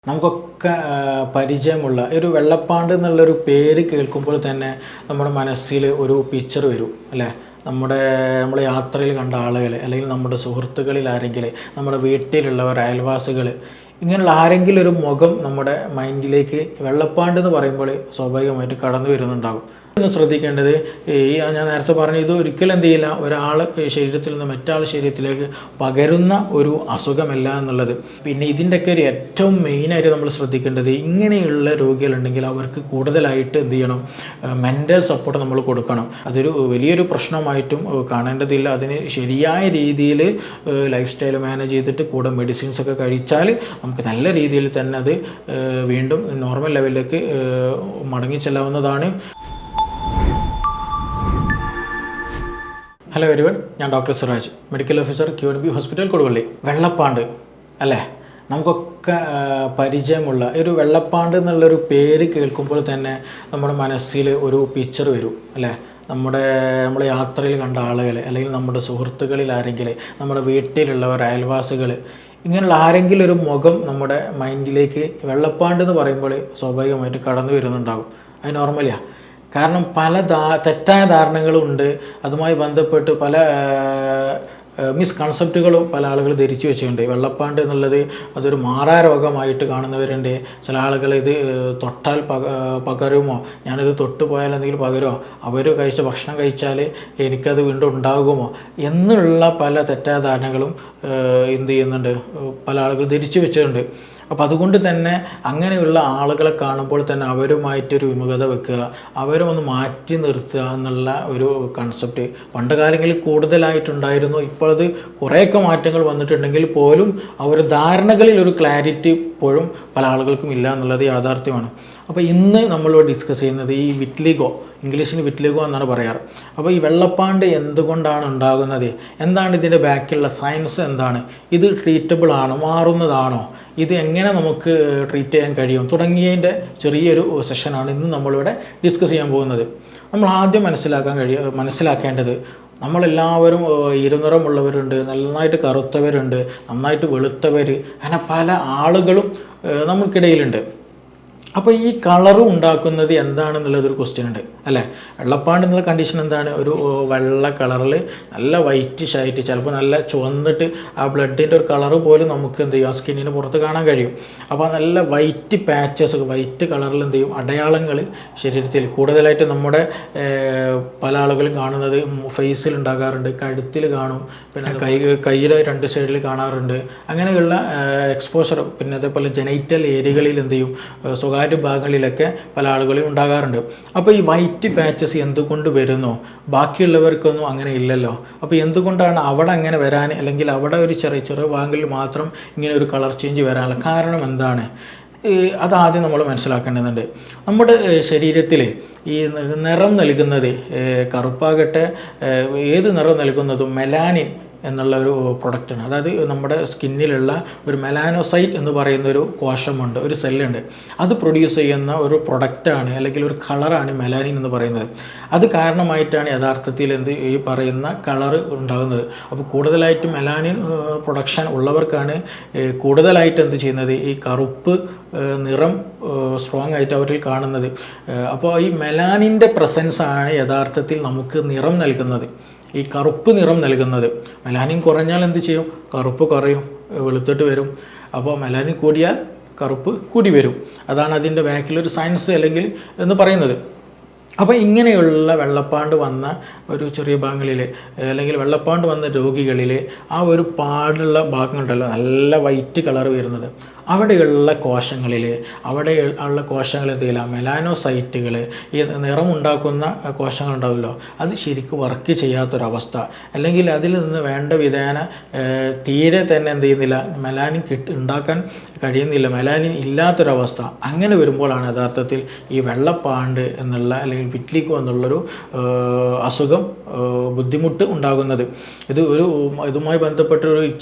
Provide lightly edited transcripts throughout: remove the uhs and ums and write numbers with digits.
നമുക്കൊക്കെ പരിചയമുള്ള ഒരു വെള്ളപ്പാണ്ട് എന്നുള്ളൊരു പേര് കേൾക്കുമ്പോൾ തന്നെ നമ്മുടെ മനസ്സിൽ ഒരു പിക്ചർ വരും അല്ലേ. നമ്മൾ യാത്രയിൽ കണ്ട ആളുകൾ, അല്ലെങ്കിൽ നമ്മുടെ സുഹൃത്തുക്കളിൽ ആരെങ്കിലും, നമ്മുടെ വീട്ടിലുള്ളവർ, അയൽവാസികൾ, ഇങ്ങനെയുള്ള ആരെങ്കിലും ഒരു മുഖം നമ്മുടെ മൈൻഡിലേക്ക് വെള്ളപ്പാണ്ട് എന്ന് പറയുമ്പോൾ സ്വാഭാവികമായിട്ട് കടന്നു വരുന്നുണ്ടാകും. ശ്രദ്ധിക്കേണ്ടത്, ഞാൻ നേരത്തെ പറഞ്ഞു, ഇത് ഒരിക്കലും എന്ത് ചെയ്യില്ല, ഒരാൾ ശരീരത്തിൽ നിന്ന് മറ്റാൾ ശരീരത്തിലേക്ക് പകരുന്ന ഒരു അസുഖമല്ല എന്നുള്ളത്. പിന്നെ ഇതിൻ്റെയൊക്കെ ഒരു ഏറ്റവും മെയിനായിട്ട് നമ്മൾ ശ്രദ്ധിക്കേണ്ടത്, ഇങ്ങനെയുള്ള രോഗികളുണ്ടെങ്കിൽ അവർക്ക് കൂടുതലായിട്ട് എന്ത് ചെയ്യണം, മെൻ്റൽ സപ്പോർട്ട് നമ്മൾ കൊടുക്കണം. അതൊരു വലിയൊരു പ്രശ്നമായിട്ടും കാണേണ്ടതില്ല. അതിന് ശരിയായ രീതിയിൽ ലൈഫ് സ്റ്റൈൽ മാനേജ് ചെയ്തിട്ട് കൂടെ മെഡിസിൻസ് ഒക്കെ കഴിച്ചാൽ നമുക്ക് നല്ല രീതിയിൽ തന്നെ അത് വീണ്ടും നോർമൽ ലെവലിലേക്ക് മടങ്ങിച്ചെല്ലാവുന്നതാണ്. ഹലോ എവരിവൺ, ഞാൻ doctor Siraj, medical officer, QNB hospital, Koduvally. വെള്ളപ്പാണ്ട് അല്ലേ, നമുക്കൊക്കെ പരിചയമുള്ള ഒരു വെള്ളപ്പാണ്ട് എന്നുള്ളൊരു പേര് കേൾക്കുമ്പോൾ തന്നെ നമ്മുടെ മനസ്സിൽ ഒരു പിക്ചർ വരും അല്ലേ. നമ്മൾ യാത്രയിൽ കണ്ട ആളുകൾ, അല്ലെങ്കിൽ നമ്മുടെ സുഹൃത്തുക്കളിൽ ആരെങ്കിലും, നമ്മുടെ വീട്ടിലുള്ളവർ, അയൽവാസികൾ, ഇങ്ങനെയുള്ള ആരെങ്കിലും ഒരു മുഖം നമ്മുടെ മൈൻഡിലേക്ക് വെള്ളപ്പാണ്ട് എന്ന് പറയുമ്പോൾ സ്വാഭാവികമായിട്ട് കടന്നു വരുന്നുണ്ടാകും. അത് നോർമലിയാണ്. കാരണം പല തെറ്റായ ധാരണകളും ഉണ്ട്. അതുമായി ബന്ധപ്പെട്ട് പല മിസ്കൺസെപ്റ്റുകളും പല ആളുകൾ ധരിച്ചു വെച്ചിട്ടുണ്ട്. വെള്ളപ്പാണ്ട് എന്നുള്ളത് അതൊരു മാറാരോഗമായിട്ട് കാണുന്നവരുണ്ട്. ചില ആളുകൾ ഇത് തൊട്ടാൽ പകരുമോ, ഞാനിത് തൊട്ട് പോയാൽ എന്തെങ്കിലും പകരുമോ, അവർ കഴിച്ച ഭക്ഷണം കഴിച്ചാൽ എനിക്കത് വീണ്ടും ഉണ്ടാകുമോ എന്നുള്ള പല തെറ്റായ ധാരണകളും എന്ത് ചെയ്യുന്നുണ്ട്, പല ആളുകൾ ധരിച്ചു വെച്ചിട്ടുണ്ട്. അപ്പോൾ അതുകൊണ്ട് തന്നെ അങ്ങനെയുള്ള ആളുകളെ കാണുമ്പോൾ തന്നെ അവരുമായിട്ടൊരു വിമുഖത വെക്കുക, അവരെ ഒന്ന് മാറ്റി നിർത്തുക എന്നുള്ള ഒരു കൺസെപ്റ്റ് പണ്ട് കാലങ്ങളിൽ കൂടുതലായിട്ടുണ്ടായിരുന്നു. ഇപ്പോൾ അത് കുറേയൊക്കെ മാറ്റങ്ങൾ വന്നിട്ടുണ്ടെങ്കിൽ പോലും അവർ ധാരണകളിൽ ഒരു ക്ലാരിറ്റി ഇപ്പോഴും പല ആളുകൾക്കും ഇല്ല എന്നുള്ളത് യാഥാർത്ഥ്യമാണ്. അപ്പോൾ ഇന്ന് നമ്മളിവിടെ ഡിസ്കസ് ചെയ്യുന്നത് ഈ വിറ്റ്ലിഗോ, ഇംഗ്ലീഷിൽ വിറ്റ്ലിഗോ എന്നാണ് പറയാറ്. അപ്പോൾ ഈ വെള്ളപ്പാണ്ട് എന്തുകൊണ്ടാണ് ഉണ്ടാകുന്നത്, എന്താണ് ഇതിൻ്റെ ബാക്കിലുള്ള സയൻസ്, എന്താണ് ഇത്, ട്രീറ്റബിൾ ആണോ, മാറുന്നതാണോ, ഇത് എങ്ങനെ നമുക്ക് ട്രീറ്റ് ചെയ്യാൻ കഴിയും തുടങ്ങിയതിൻ്റെ ചെറിയൊരു സെഷനാണ് ഇന്ന് നമ്മളിവിടെ ഡിസ്കസ് ചെയ്യാൻ പോകുന്നത്. നമ്മൾ ആദ്യം മനസ്സിലാക്കേണ്ടത്, നമ്മളെല്ലാവരും ഇരുനിറമുള്ളവരുണ്ട്, നന്നായിട്ട് കറുത്തവരുണ്ട്, നന്നായിട്ട് വെളുത്തവർ, അങ്ങനെ പല ആളുകളും നമുക്കിടയിലുണ്ട്. അപ്പോൾ ഈ കളറ് ഉണ്ടാക്കുന്നത് എന്താണെന്നുള്ളതൊരു ക്വസ്റ്റ്യൻ ഉണ്ട് അല്ലേ. വെള്ളപ്പാണ്ട് എന്നുള്ള കണ്ടീഷൻ എന്താണ്, ഒരു വെള്ള കളറിൽ നല്ല വൈറ്റിഷ് ആയിട്ട്, ചിലപ്പോൾ നല്ല ചുവന്നിട്ട് ആ ബ്ലഡിൻ്റെ ഒരു കളറ് പോലും നമുക്ക് എന്ത് ചെയ്യും, ആ സ്കിന്നിന് പുറത്ത് കാണാൻ കഴിയും. അപ്പോൾ നല്ല വൈറ്റ് പാച്ചസ്, വൈറ്റ് കളറിൽ എന്ത് ചെയ്യും, അടയാളങ്ങൾ ശരീരത്തിൽ കൂടുതലായിട്ട് നമ്മുടെ പല ആളുകളും കാണുന്നത് ഫേസിൽ ഉണ്ടാകാറുണ്ട്, കഴുത്തിൽ കാണും, പിന്നെ കയ്യുടെ രണ്ട് സൈഡിൽ കാണാറുണ്ട്. അങ്ങനെയുള്ള എക്സ്പോഷർ, പിന്നെ അതേപോലെ ജനൈറ്റൽ ഏരിയകളിൽ എന്ത് ചെയ്യും, സ്വകാര്യ ഭാഗങ്ങളിലൊക്കെ പല ആളുകളും ഉണ്ടാകാറുണ്ട്. അപ്പോൾ ഈ വൈറ്റ് പാച്ചസ് എന്തുകൊണ്ട് വരുന്നു, ബാക്കിയുള്ളവർക്കൊന്നും അങ്ങനെ ഇല്ലല്ലോ. അപ്പോൾ എന്തുകൊണ്ടാണ് അവിടെ അങ്ങനെ വരാൻ, അല്ലെങ്കിൽ അവിടെ ഒരു ചെറിയ ഭാഗങ്ങളിൽ മാത്രം ഇങ്ങനെ ഒരു കളർ ചേഞ്ച് വരാനുള്ള കാരണം എന്താണ്, അതാദ്യം നമ്മൾ മനസ്സിലാക്കേണ്ടതുണ്ട്. നമ്മുടെ ശരീരത്തിൽ ഈ നിറം നൽകുന്നത്, കറുപ്പാകട്ടെ ഏത് നിറം നൽകുന്നതും മെലാനിൻ എന്നുള്ള ഒരു പ്രൊഡക്റ്റാണ്. അതായത് നമ്മുടെ സ്കിന്നിലുള്ള ഒരു മെലാനോസൈറ്റ് എന്ന് പറയുന്ന ഒരു കോശമുണ്ട്, ഒരു സെല്ലുണ്ട്. അത് പ്രൊഡ്യൂസ് ചെയ്യുന്ന ഒരു പ്രൊഡക്റ്റാണ്, അല്ലെങ്കിൽ ഒരു കളറാണ് മെലാനിൻ എന്ന് പറയുന്നത്. അത് കാരണമായിട്ടാണ് യഥാർത്ഥത്തിൽ ഈ പറയുന്ന കളറ് ഉണ്ടാകുന്നത്. അപ്പോൾ കൂടുതലായിട്ട് മെലാനിൻ പ്രൊഡക്ഷൻ ഉള്ളവർക്കാണ് കൂടുതലായിട്ട് എന്ത് ചെയ്യുന്നത്, ഈ കറുപ്പ് നിറം സ്ട്രോങ് ആയിട്ട് അവരിൽ കാണുന്നത്. അപ്പോൾ ഈ മെലാനിൻ്റെ പ്രസൻസ് ആണ് യഥാർത്ഥത്തിൽ നമുക്ക് നിറം നൽകുന്നത്, ഈ കറുപ്പ് നിറം നൽകുന്നത്. മെലാനിൻ കുറഞ്ഞാൽ എന്ത് ചെയ്യും, കറുപ്പ് കുറയും, വെളുത്തിട്ട് വരും. അപ്പോൾ മെലാനിൻ കൂടിയാൽ കറുപ്പ് കൂടി വരും. അതാണ് അതിൻ്റെ ബാക്കിലൊരു സയൻസ് അല്ലെങ്കിൽ എന്ന് പറയുന്നത്. അപ്പോൾ ഇങ്ങനെയുള്ള വെള്ളപ്പാണ്ട് വന്ന ഒരു ചെറിയ ഭാഗങ്ങളിൽ, അല്ലെങ്കിൽ വെള്ളപ്പാണ്ട് വന്ന രോഗികളിൽ ആ ഒരു പാടുള്ള ഭാഗങ്ങളുണ്ടല്ലോ, നല്ല വൈറ്റ് കളർ വരുന്നത്, അവിടെയുള്ള കോശങ്ങളിൽ, അവിടെ ഉള്ള കോശങ്ങൾ എന്തെങ്കിലും മെലാനോസൈറ്റുകൾ, ഈ നിറമുണ്ടാക്കുന്ന കോശങ്ങളുണ്ടാവുമല്ലോ, അത് ശരിക്കും വർക്ക് ചെയ്യാത്തൊരവസ്ഥ, അല്ലെങ്കിൽ അതിൽ നിന്ന് വേണ്ട വിധേന തീരെ തന്നെ എന്ത് ചെയ്യുന്നില്ല, മെലാനിൻ ഉണ്ടാക്കാൻ കഴിയുന്നില്ല, മെലാനിൻ ഇല്ലാത്തൊരവസ്ഥ. അങ്ങനെ വരുമ്പോഴാണ് യഥാർത്ഥത്തിൽ ഈ വെള്ളപ്പാണ്ട് എന്നുള്ള, അല്ലെങ്കിൽ വിറ്റ്ലിഗോ എന്നുള്ളൊരു അസുഖം, ബുദ്ധിമുട്ട് ഉണ്ടാകുന്നത്. ഇതുമായി ബന്ധപ്പെട്ട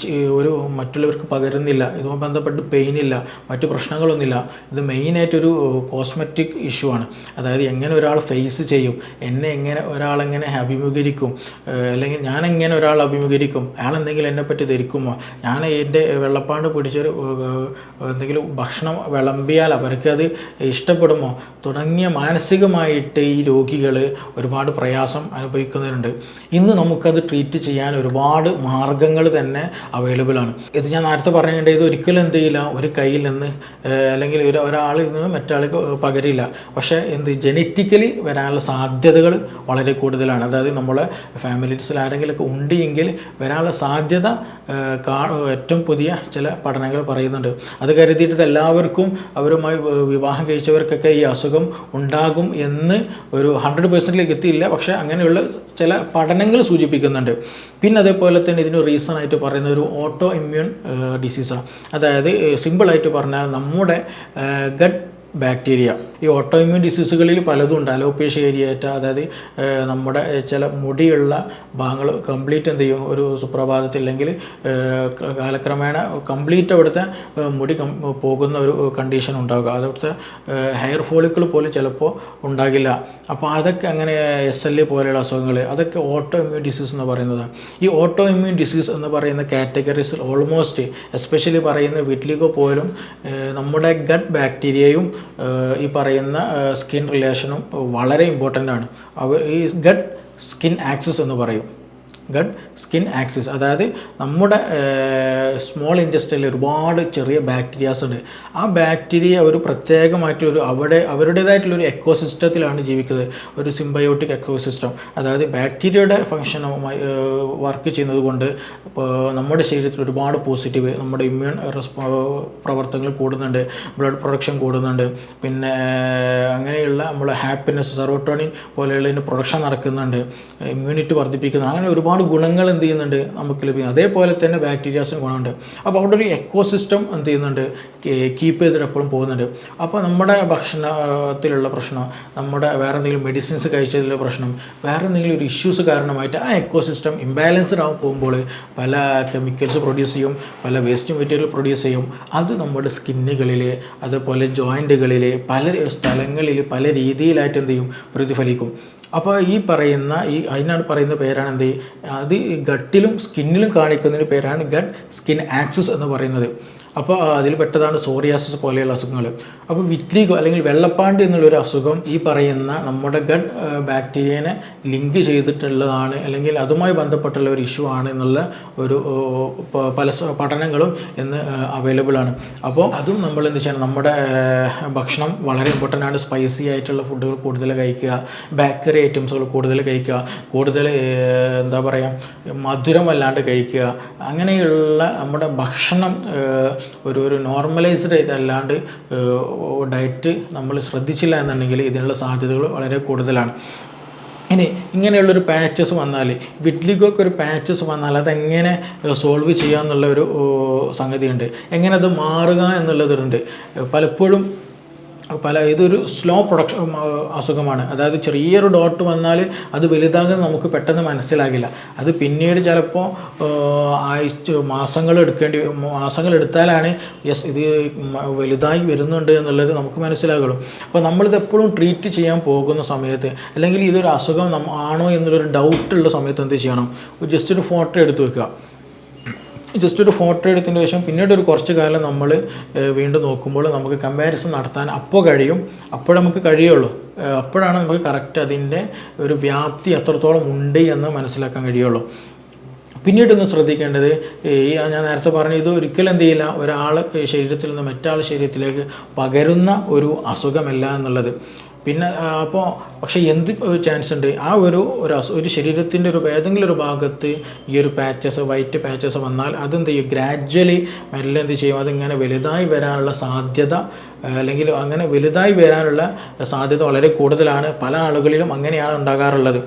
ഒരു മറ്റുള്ളവർക്ക് പകരുന്നില്ല, ഇതുമായി ബന്ധപ്പെട്ട് പെയിൻ മഞ്ഞില്ല, മറ്റു പ്രശ്നങ്ങളൊന്നുമില്ല. ഇത് മെയിനായിട്ടൊരു കോസ്മെറ്റിക് ഇഷ്യൂ ആണ്. അതായത് എങ്ങനെ ഒരാൾ ഫേസ് ചെയ്യും, എങ്ങനെ ഒരാളെങ്ങനെ അഭിമുഖീകരിക്കും, അല്ലെങ്കിൽ ഞാൻ എങ്ങനെ ഒരാൾ അഭിമുഖീകരിക്കും, അയാൾ എന്തെങ്കിലും എന്നെപ്പറ്റി ധരിക്കുമോ, ഞാൻ എൻ്റെ വെള്ളപ്പാണ്ട് പിടിച്ചൊരു എന്തെങ്കിലും ഭക്ഷണം വിളമ്പിയാൽ അവർക്കത് ഇഷ്ടപ്പെടുമോ തുടങ്ങിയ മാനസികമായിട്ട് ഈ രോഗികൾ ഒരുപാട് പ്രയാസം അനുഭവിക്കുന്നവരുണ്ട്. ഇന്ന് നമുക്കത് ട്രീറ്റ് ചെയ്യാൻ ഒരുപാട് മാർഗ്ഗങ്ങൾ തന്നെ അവൈലബിൾ ആണ്. ഇത് ഞാൻ നേരത്തെ പറഞ്ഞിട്ടുണ്ട്, ഇത് ഒരിക്കലും എന്ത് ചെയ്യില്ല, ഒരു കയ്യിൽ നിന്ന് അല്ലെങ്കിൽ ഒരാളിൽ നിന്ന് മറ്റാൾക്ക് പകരില്ല. പക്ഷേ ജനറ്റിക്കലി വരാനുള്ള സാധ്യതകൾ വളരെ കൂടുതലാണ്. അതായത് നമ്മളെ ഫാമിലീസിൽ ആരെങ്കിലുമൊക്കെ ഉണ്ടെങ്കിൽ വരാനുള്ള സാധ്യത ഏറ്റവും പുതിയ ചില പഠനങ്ങൾ പറയുന്നുണ്ട്. അത് കരുതിയിട്ട് എല്ലാവർക്കും അവരുമായി വിവാഹം കഴിച്ചവർക്കൊക്കെ ഈ അസുഖം ഉണ്ടാകും എന്ന് ഒരു 100% എത്തിയില്ല. പക്ഷേ അങ്ങനെയുള്ള ചില പഠനങ്ങൾ സൂചിപ്പിക്കുന്നുണ്ട്. പിന്നെ അതേപോലെ തന്നെ ഇതിന് റീസൺ ആയിട്ട് പറയുന്ന ഒരു ഓട്ടോ ഇമ്മ്യൂൺ ഡിസീസാണ്. അതായത് സിമ്പിളായിട്ട് പറഞ്ഞാൽ നമ്മുടെ ഗട്ട് ബാക്ടീരിയ. ഈ ഓട്ടോ ഇമ്മ്യൂൺ ഡിസീസുകളിൽ പലതും ഉണ്ട്. അലോപേഷ്യ ഏരിയേറ്റ, അതായത് നമ്മുടെ ചില മുടിയുള്ള ഭാഗങ്ങൾ കംപ്ലീറ്റ് എന്ത് ചെയ്യും, ഒരു സുപ്രഭാതത്തിൽ അല്ലെങ്കിൽ കാലക്രമേണ കംപ്ലീറ്റ് അവിടുത്തെ മുടി പോകുന്ന ഒരു കണ്ടീഷൻ ഉണ്ടാകുക. അവിടുത്തെ ഹെയർ ഫോളിക്കിൾ പോലും ചിലപ്പോൾ ഉണ്ടാകില്ല. അപ്പോൾ അതൊക്കെ അങ്ങനെ SLE പോലെയുള്ള അസുഖങ്ങൾ, അതൊക്കെ ഓട്ടോ ഇമ്മ്യൂൺ ഡിസീസ് എന്ന് പറയുന്നത്. ഈ ഓട്ടോ ഇമ്മ്യൂൺ ഡിസീസ് എന്ന് പറയുന്ന കാറ്റഗറീസിൽ ഓൾമോസ്റ്റ് എസ്പെഷ്യലി പറയുന്ന വിറ്റ്ലിഗോ പോലും നമ്മുടെ ഗട്ട് ബാക്ടീരിയയും ഈ പറയുന്ന സ്കിൻ റിലേഷനും വളരെ ഇമ്പോർട്ടൻ്റ് ആണ്. ഈ ഗട്ട് സ്കിൻ ആക്സിസ് എന്ന് പറയും. ഗട്ട് സ്കിൻ ആക്സിസ്, അതായത് നമ്മുടെ സ്മോൾ ഇൻറ്റെസ്റ്റൈനിൽ ഒരുപാട് ചെറിയ ബാക്ടീരിയാസ് ഉണ്ട്. ആ ബാക്ടീരിയ ഒരു പ്രത്യേകമായിട്ടൊരു അവരുടേതായിട്ടുള്ളൊരു എക്കോസിസ്റ്റത്തിലാണ് ജീവിക്കുന്നത്, ഒരു സിംബയോട്ടിക് എക്കോസിസ്റ്റം. അതായത് ബാക്ടീരിയയുടെ ഫങ്ഷനുമായി വർക്ക് ചെയ്യുന്നത് കൊണ്ട് നമ്മുടെ ശരീരത്തിൽ ഒരുപാട് പോസിറ്റീവ്, നമ്മുടെ ഇമ്മ്യൂൺ പ്രവർത്തനങ്ങൾ കൂടുന്നുണ്ട്, ബ്ലഡ് പ്രൊഡക്ഷൻ കൂടുന്നുണ്ട്, പിന്നെ അങ്ങനെയുള്ള നമ്മളെ ഹാപ്പിനെസ്, സെറോട്ടോണിൻ പോലെയുള്ളതിൻ്റെ പ്രൊഡക്ഷൻ നടക്കുന്നുണ്ട്, ഇമ്മ്യൂണിറ്റി വർദ്ധിപ്പിക്കുന്നത്, അങ്ങനെ ഒരുപാട് ഗുണങ്ങൾ എന്ത് ചെയ്യുന്നുണ്ട് നമുക്ക് ലഭിക്കുന്നത്. അതേപോലെ തന്നെ ബാക്ടീരിയാസിന് ഗുണമുണ്ട്. അപ്പോൾ അവിടെ ഒരു എക്കോസിസ്റ്റം എന്ത് ചെയ്യുന്നുണ്ട്, കീപ്പ് ചെയ്തിട്ട് എപ്പോഴും പോകുന്നുണ്ട്. അപ്പോൾ നമ്മുടെ ഭക്ഷണത്തിലുള്ള പ്രശ്നം, നമ്മുടെ വേറെ എന്തെങ്കിലും മെഡിസിൻസ് കഴിച്ചതിലുള്ള പ്രശ്നം, വേറെ എന്തെങ്കിലും ഒരു ഇഷ്യൂസ് കാരണമായിട്ട് ആ എക്കോസിസ്റ്റം ഇംബാലൻസ്ഡ് ആവും പോകുമ്പോൾ പല കെമിക്കൽസ് പ്രൊഡ്യൂസ് ചെയ്യും, പല വേസ്റ്റ് മെറ്റീരിയൽ പ്രൊഡ്യൂസ് ചെയ്യും. അത് നമ്മുടെ സ്കിന്നുകളിൽ, അതുപോലെ ജോയിൻറ്റുകളിൽ, പല സ്ഥലങ്ങളിൽ പല രീതിയിലായിട്ട് എന്ത് ചെയ്യും, പ്രതിഫലിക്കും. അപ്പോൾ ഈ പറയുന്ന അതിനാണ് പറയുന്ന പേരാണ് എന്ത്, അത് ഗട്ടിലും സ്കിന്നിലും കാണിക്കുന്നതിന് പേരാണ് ഗട്ട് സ്കിൻ ആക്സിസ് എന്ന് പറയുന്നത്. അപ്പോൾ അതിൽ പെട്ടതാണ് സോറിയാസിസ് പോലെയുള്ള അസുഖങ്ങൾ. അപ്പോൾ വിറ്റ്ലിഗോ അല്ലെങ്കിൽ വെള്ളപ്പാണ്ട് എന്നുള്ളൊരു അസുഖം ഈ പറയുന്ന നമ്മുടെ ഗട്ട് ബാക്ടീരിയനെ ലിങ്ക് ചെയ്തിട്ടുള്ളതാണ്, അല്ലെങ്കിൽ അതുമായി ബന്ധപ്പെട്ടുള്ള ഒരു ഇഷ്യൂ ആണ് എന്നുള്ള ഒരു പല പഠനങ്ങളും ഇന്ന് അവൈലബിൾ ആണ്. അപ്പോൾ അതും നമ്മൾ എന്ത് ചെയ്യണം, നമ്മുടെ ഭക്ഷണം വളരെ ഇമ്പോർട്ടൻ്റ് ആണ്. സ്പൈസി ആയിട്ടുള്ള ഫുഡുകൾ കൂടുതൽ കഴിക്കുക, ബേക്കറി ഐറ്റംസുകൾ കൂടുതൽ കഴിക്കുക, കൂടുതൽ എന്താ പറയുക മധുരമല്ലാണ്ട് കഴിക്കുക. അങ്ങനെയുള്ള നമ്മുടെ ഭക്ഷണം ഒരു നോർമലൈസ്ഡ് അല്ലാണ്ട് ഡയറ്റ് നമ്മൾ ശ്രദ്ധിച്ചില്ല എന്നുണ്ടെങ്കിൽ ഇതിനുള്ള സാധ്യതകൾ വളരെ കൂടുതലാണ്. ഇനി ഇങ്ങനെയുള്ളൊരു പാച്ചസ് വന്നാൽ, വിറ്റ്ലിഗോക്ക് ഒരു പാച്ചസ് വന്നാൽ അതെങ്ങനെ സോൾവ് ചെയ്യുക എന്നുള്ളൊരു സംഗതിയുണ്ട്, എങ്ങനെ അത് മാറുക എന്നുള്ളതുണ്ട്. പലപ്പോഴും ഇതൊരു സ്ലോ പ്രൊഡക്ഷൻ അസുഖമാണ്. അതായത് ചെറിയൊരു ഡോട്ട് വന്നാൽ അത് വലുതാകാൻ നമുക്ക് പെട്ടെന്ന് മനസ്സിലാകില്ല. അത് പിന്നീട് ചിലപ്പോൾ മാസങ്ങൾ എടുത്താലാണ് ഇത് വലുതായി വരുന്നുണ്ട് എന്നുള്ളത് നമുക്ക് മനസ്സിലാകുള്ളൂ. അപ്പോൾ നമ്മളിത് എപ്പോഴും ട്രീറ്റ് ചെയ്യാൻ പോകുന്ന സമയത്ത്, അല്ലെങ്കിൽ ഇതൊരു അസുഖം ആണോ എന്നുള്ളൊരു ഡൗട്ടുള്ള സമയത്ത് എന്ത് ചെയ്യണം, ജസ്റ്റ് ഒരു ഫോട്ടോ എടുത്ത് വെക്കുക. ജസ്റ്റ് ഒരു ഫോട്ടോ എടുത്തതിന് ശേഷം പിന്നീട് ഒരു കുറച്ച് കാലം നമ്മൾ വീണ്ടും നോക്കുമ്പോൾ നമുക്ക് കമ്പാരിസൺ നടത്താൻ അപ്പോൾ നമുക്ക് കഴിയുള്ളൂ. അപ്പോഴാണ് നമുക്ക് കറക്റ്റ് അതിൻ്റെ ഒരു വ്യാപ്തി എത്രത്തോളം ഉണ്ട് എന്ന് മനസ്സിലാക്കാൻ കഴിയുള്ളൂ. പിന്നീടൊന്ന് ശ്രദ്ധിക്കേണ്ടത്, ഞാൻ നേരത്തെ പറഞ്ഞു, ഇത് ഒരിക്കലും എന്ത് ചെയ്യില്ല, ഒരാൾ ശരീരത്തിൽ നിന്ന് മറ്റാളുടെ ശരീരത്തിലേക്ക് പകരുന്ന ഒരു അസുഖമല്ല എന്നുള്ളത്. പിന്നെ പക്ഷേ എന്ത് ചാൻസ് ഉണ്ട്, ആ ഒരു ശരീരത്തിൻ്റെ ഏതെങ്കിലും ഒരു ഭാഗത്ത് ഈ ഒരു വൈറ്റ് പാച്ചസ് വന്നാൽ അതെന്ത് ചെയ്യും, ഗ്രാജ്വലി മെല്ലെ എന്ത് ചെയ്യും, അതിങ്ങനെ വലുതായി വരാനുള്ള സാധ്യത, അല്ലെങ്കിൽ അങ്ങനെ വലുതായി വരാനുള്ള സാധ്യത വളരെ കൂടുതലാണ്. പല ആളുകളിലും അങ്ങനെയാണ് ഉണ്ടാകാറുള്ളത്.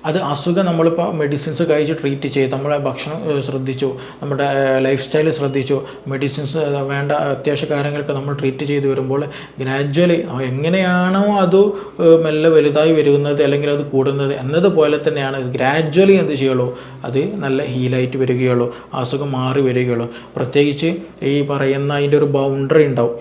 അത് അസുഖം നമ്മളിപ്പോൾ മെഡിസിൻസ് കഴിച്ച് ട്രീറ്റ് ചെയ്ത് നമ്മളെ ഭക്ഷണം ശ്രദ്ധിച്ചു, നമ്മുടെ ലൈഫ് സ്റ്റൈൽ ശ്രദ്ധിച്ചു, മെഡിസിൻസ് വേണ്ട അത്യാവശ്യ കാര്യങ്ങളൊക്കെ നമ്മൾ ട്രീറ്റ് ചെയ്ത് വരുമ്പോൾ ഗ്രാജ്വലി എങ്ങനെയാണോ അത് മെല്ലെ വലുതായി വരുന്നത് അല്ലെങ്കിൽ അത് കൂടുന്നത് എന്നതുപോലെ തന്നെയാണ് ഗ്രാജ്വലി എന്ത് ചെയ്യുള്ളൂ, അത് നല്ല ഹീലായിട്ട് വരികയുള്ളൂ, അസുഖം മാറി വരികയുള്ളൂ. പ്രത്യേകിച്ച് ഈ പറയുന്ന അതിൻ്റെ ഒരു ബൗണ്ടറി ഉണ്ടാവും,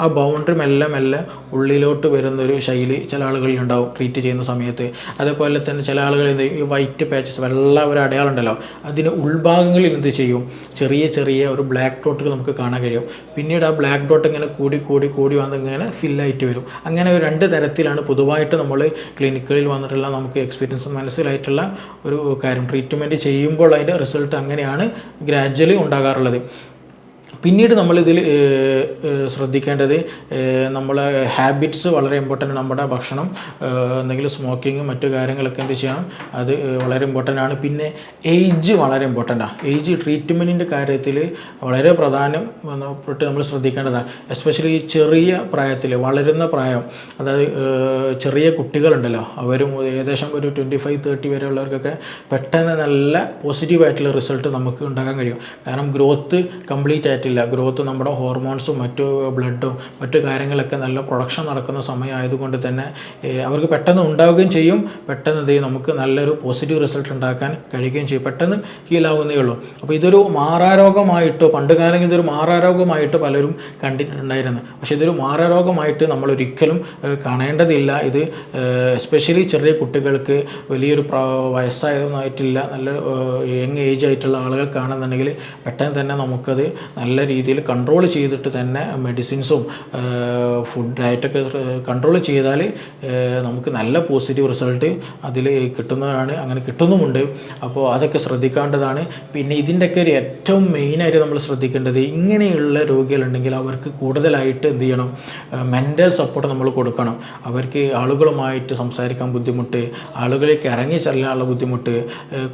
ആ ബൗണ്ടറി മെല്ലെ മെല്ലെ ഉള്ളിലോട്ട് വരുന്നൊരു ശൈലി ചില ആളുകളിൽ ഉണ്ടാവും ട്രീറ്റ് ചെയ്യുന്ന സമയത്ത്. അതേപോലെ തന്നെ ചില ആളുകൾ ഈ വൈറ്റ് പാച്ചസ് വെള്ള ഒരു അടയാളം ഉണ്ടല്ലോ, അതിന് ഉൾഭാഗങ്ങളിൽ എന്ത് ചെയ്യും, ചെറിയ ചെറിയ ഒരു ബ്ലാക്ക് ഡോട്ടുകൾ നമുക്ക് കാണാൻ കഴിയും. പിന്നീട് ആ ബ്ലാക്ക് ഡോട്ട് ഇങ്ങനെ കൂടി കൂടി കൂടി വന്ന് ഇങ്ങനെ ഫില്ലായിട്ട് വരും. അങ്ങനെ ഒരു 2 തരത്തിലാണ് പൊതുവായിട്ട് നമ്മൾ ക്ലിനിക്കുകളിൽ വന്നിട്ടുള്ള നമുക്ക് എക്സ്പീരിയൻസ് മനസ്സിലായിട്ടുള്ള ഒരു കാര്യം. ട്രീറ്റ്മെൻറ്റ് ചെയ്യുമ്പോൾ അതിൻ്റെ റിസൾട്ട് അങ്ങനെയാണ് ഗ്രാജ്വലി ഉണ്ടാകാറുള്ളത്. പിന്നീട് നമ്മളിതിൽ ശ്രദ്ധിക്കേണ്ടത് നമ്മളെ ഹാബിറ്റ്സ് വളരെ ഇമ്പോർട്ടൻ്റ്. നമ്മുടെ ഭക്ഷണം, എന്തെങ്കിലും സ്മോക്കിങ് മറ്റു കാര്യങ്ങളൊക്കെ എന്ത് ചെയ്യണം, അത് വളരെ ഇമ്പോർട്ടൻ്റ് ആണ്. പിന്നെ ഏജ് വളരെ ഇമ്പോർട്ടൻ്റാണ്. ഏജ് ട്രീറ്റ്മെൻറ്റിൻ്റെ കാര്യത്തിൽ വളരെ പ്രധാനപ്പെട്ട് നമ്മൾ ശ്രദ്ധിക്കേണ്ടതാണ്. എസ്പെഷ്യലി ചെറിയ പ്രായത്തിൽ, വളരുന്ന പ്രായം, അതായത് ചെറിയ കുട്ടികളുണ്ടല്ലോ, അവരും ഏകദേശം ഒരു 25-30 വരെയുള്ളവർക്കൊക്കെ പെട്ടെന്ന് നല്ല പോസിറ്റീവായിട്ടുള്ള റിസൾട്ട് നമുക്ക് ഉണ്ടാക്കാൻ കഴിയും. കാരണം ഗ്രോത്ത് കംപ്ലീറ്റ് ആയിട്ട് ഗ്രോത്ത് നമ്മുടെ ഹോർമോൺസും മറ്റു ബ്ലഡും മറ്റു കാര്യങ്ങളൊക്കെ നല്ല പ്രൊഡക്ഷൻ നടക്കുന്ന സമയമായതുകൊണ്ട് തന്നെ അവർക്ക് പെട്ടെന്ന് ഉണ്ടാവുകയും ചെയ്യും. പെട്ടെന്ന് നമുക്ക് നല്ലൊരു പോസിറ്റീവ് റിസൾട്ട് ഉണ്ടാക്കാൻ കഴിയുകയും ചെയ്യും. പെട്ടെന്ന് ഹീലാവുന്നേ ഉള്ളൂ. അപ്പോൾ ഇതൊരു മാറാരോഗമായിട്ടോ, പണ്ട് കാലങ്ങളിൽ ഇതൊരു മാറാരോഗമായിട്ട് പലരും കണ്ടിട്ടുണ്ടായിരുന്നു. പക്ഷേ ഇതൊരു മാറാരോഗമായിട്ട് നമ്മൾ ഒരിക്കലും കാണേണ്ടതില്ല. ഇത് എസ്പെഷ്യലി ചെറിയ കുട്ടികൾക്ക്, വലിയൊരു വയസ്സായതൊന്നായിട്ടില്ല, നല്ല യങ് ഏജ് ആയിട്ടുള്ള ആളുകൾക്കാണെന്നുണ്ടെങ്കിൽ പെട്ടെന്ന് തന്നെ നമുക്കത് നല്ല രീതിയിൽ കൺട്രോൾ ചെയ്തിട്ട് തന്നെ മെഡിസിൻസും ഫുഡ് ഡയറ്റൊക്കെ കൺട്രോൾ ചെയ്താൽ നമുക്ക് നല്ല പോസിറ്റീവ് റിസൾട്ട് അതിൽ കിട്ടുന്നതാണ്, അങ്ങനെ കിട്ടുന്നുമുണ്ട്. അപ്പോൾ അതൊക്കെ ശ്രദ്ധിക്കേണ്ടതാണ്. പിന്നെ ഇതിൻ്റെയൊക്കെ ഒരു ഏറ്റവും മെയിനായിട്ട് നമ്മൾ ശ്രദ്ധിക്കേണ്ടത്, ഇങ്ങനെയുള്ള രോഗികളുണ്ടെങ്കിൽ അവർക്ക് കൂടുതലായിട്ട് എന്ത് ചെയ്യണം, മെൻ്റൽ സപ്പോർട്ട് നമ്മൾ കൊടുക്കണം. അവർക്ക് ആളുകളുമായിട്ട് സംസാരിക്കാൻ ബുദ്ധിമുട്ട്, ആളുകളിലേക്ക് ഇറങ്ങി ചെല്ലാനുള്ള ബുദ്ധിമുട്ട്,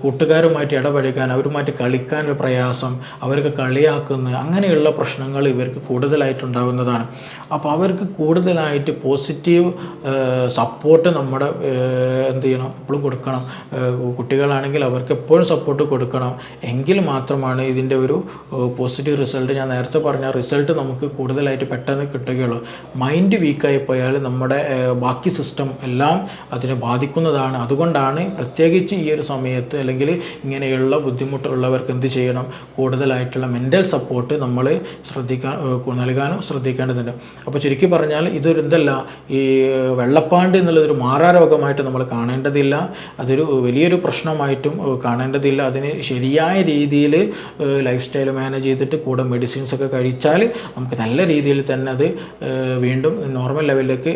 കൂട്ടുകാരുമായിട്ട് ഇടപഴകാൻ, അവരുമായിട്ട് കളിക്കാനൊരു പ്രയാസം, അവർക്ക് കളിയാക്കുന്ന അങ്ങനെയുള്ള പ്രശ്നങ്ങൾ ഇവർക്ക് കൂടുതലായിട്ടുണ്ടാകുന്നതാണ്. അപ്പോൾ അവർക്ക് കൂടുതലായിട്ട് പോസിറ്റീവ് സപ്പോർട്ട് നമ്മുടെ എന്ത് ചെയ്യണം, എപ്പോഴും കൊടുക്കണം. കുട്ടികളാണെങ്കിൽ അവർക്ക് എപ്പോഴും സപ്പോർട്ട് കൊടുക്കണം. എങ്കിൽ മാത്രമാണ് ഇതിൻ്റെ ഒരു പോസിറ്റീവ് റിസൾട്ട്, ഞാൻ നേരത്തെ പറഞ്ഞ റിസൾട്ട് നമുക്ക് കൂടുതലായിട്ട് പെട്ടെന്ന് കിട്ടുകയുള്ളൂ. മൈൻഡ് വീക്കായി പോയാൽ നമ്മുടെ ബാക്കി സിസ്റ്റം എല്ലാം അതിനെ ബാധിക്കുന്നതാണ്. അതുകൊണ്ടാണ് പ്രത്യേകിച്ച് ഈ ഒരു സമയത്ത് അല്ലെങ്കിൽ ഇങ്ങനെയുള്ള ബുദ്ധിമുട്ടുള്ളവർക്ക് എന്ത് ചെയ്യണം, കൂടുതലായിട്ടുള്ള മെൻ്റൽ സപ്പോർട്ട് നമ്മൾ നൽകാനും ശ്രദ്ധിക്കേണ്ടതുണ്ട്. അപ്പോൾ ചുരുക്കി പറഞ്ഞാൽ ഇതൊരു ഈ വെള്ളപ്പാണ്ട് എന്നുള്ളതൊരു മാറാരോഗമായിട്ട് നമ്മൾ കാണേണ്ടതില്ല. അതൊരു വലിയൊരു പ്രശ്നമായിട്ടും കാണേണ്ടതില്ല. അതിന് ശരിയായ രീതിയിൽ ലൈഫ് സ്റ്റൈൽ മാനേജ് ചെയ്തിട്ട് കൂടെ മെഡിസിൻസൊക്കെ കഴിച്ചാൽ നമുക്ക് നല്ല രീതിയിൽ തന്നെ അത് വീണ്ടും നോർമൽ ലെവലിലേക്ക്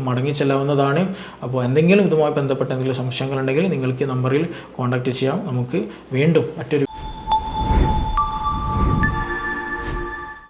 മടങ്ങിച്ചെല്ലാവുന്നതാണ്. അപ്പോൾ എന്തെങ്കിലും ഇതുമായി ബന്ധപ്പെട്ട എന്തെങ്കിലും സംശയങ്ങളുണ്ടെങ്കിൽ നിങ്ങൾക്ക് ഈ നമ്പറിൽ കോൺടാക്റ്റ് ചെയ്യാം. നമുക്ക് വീണ്ടും മറ്റൊരു